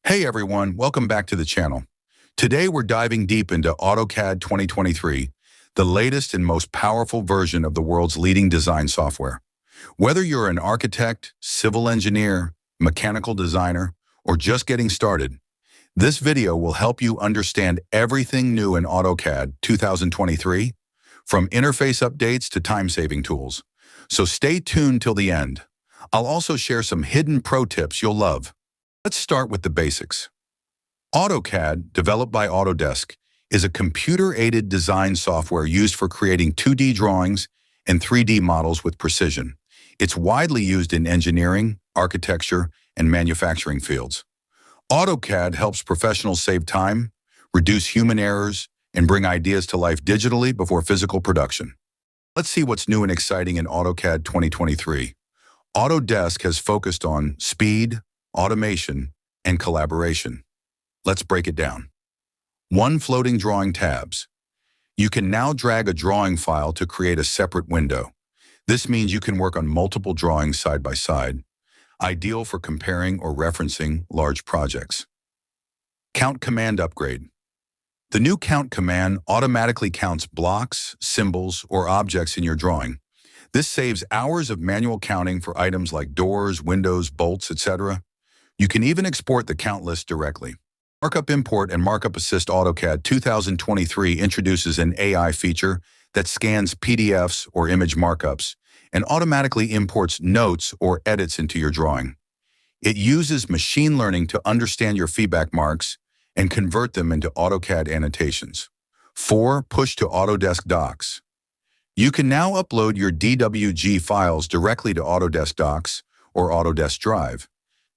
Hey everyone, welcome back to the channel. Today we're diving deep into AutoCAD 2023, the latest and most powerful version of the world's leading design software. Whether you're an architect, civil engineer, mechanical designer, or just getting started, this video will help you understand everything new in AutoCAD 2023, from interface updates to time-saving tools. So stay tuned till the end. I'll also share some hidden pro tips you'll love. Let's start with the basics. AutoCAD, developed by Autodesk, is a computer-aided design software used for creating 2D drawings and 3D models with precision. It's widely used in engineering, architecture, and manufacturing fields. AutoCAD helps professionals save time, reduce human errors, and bring ideas to life digitally before physical production. Let's see what's new and exciting in AutoCAD 2023. Autodesk has focused on speed, automation, and collaboration. Let's break it down. 1. Floating drawing tabs. You can now drag a drawing file to create a separate window. This means you can work on multiple drawings side by side, ideal for comparing or referencing large projects. Count command upgrade. The new count command automatically counts blocks, symbols, or objects in your drawing. This saves hours of manual counting for items like doors, windows, bolts, etc. You can even export the count list directly. Markup Import and Markup Assist. AutoCAD 2023 introduces an AI feature that scans PDFs or image markups and automatically imports notes or edits into your drawing. It uses machine learning to understand your feedback marks and convert them into AutoCAD annotations. 4. Push to Autodesk Docs. You can now upload your DWG files directly to Autodesk Docs or Autodesk Drive.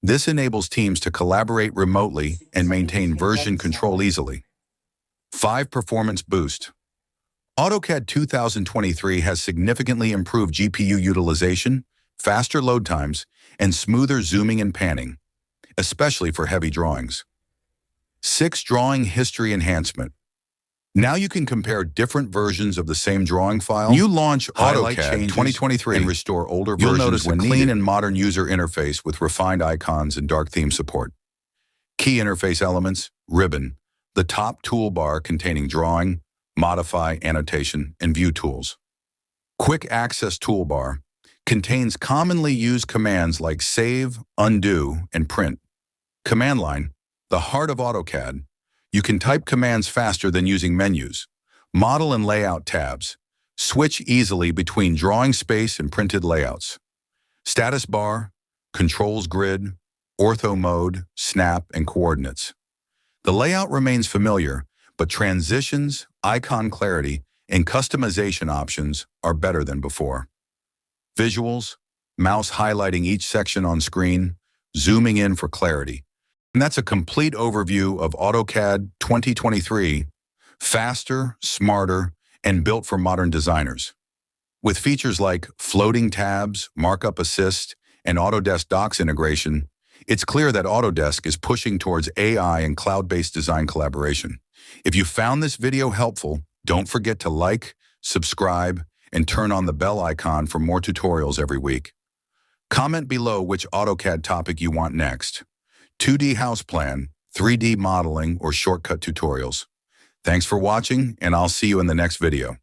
This enables teams to collaborate remotely and maintain version control easily. 5. Performance boost. AutoCAD 2023 has significantly improved GPU utilization, faster load times, and smoother zooming and panning, especially for heavy drawings. 6. Drawing history enhancement. Now you can compare different versions of the same drawing file. When you launch AutoCAD 2023 and restore older versions, you'll notice a clean and modern user interface with refined icons and dark theme support. Key interface elements: ribbon, the top toolbar containing drawing, modify, annotation, and view tools. Quick access toolbar contains commonly used commands like save, undo, and print. Command line, the heart of AutoCAD. You can type commands faster than using menus. Model and layout tabs. Switch easily between drawing space and printed layouts. Status bar, controls grid, ortho mode, snap, and coordinates. The layout remains familiar, but transitions, icon clarity, and customization options are better than before. Visuals, mouse highlighting each section on screen, zooming in for clarity. And that's a complete overview of AutoCAD 2023, faster, smarter, and built for modern designers. With features like floating tabs, Markup Assist, and Autodesk Docs integration, it's clear that Autodesk is pushing towards AI and cloud-based design collaboration. If you found this video helpful, don't forget to like, subscribe, and turn on the bell icon for more tutorials every week. Comment below which AutoCAD topic you want next: 2D house plan, 3D modeling, or shortcut tutorials. Thanks for watching, and I'll see you in the next video.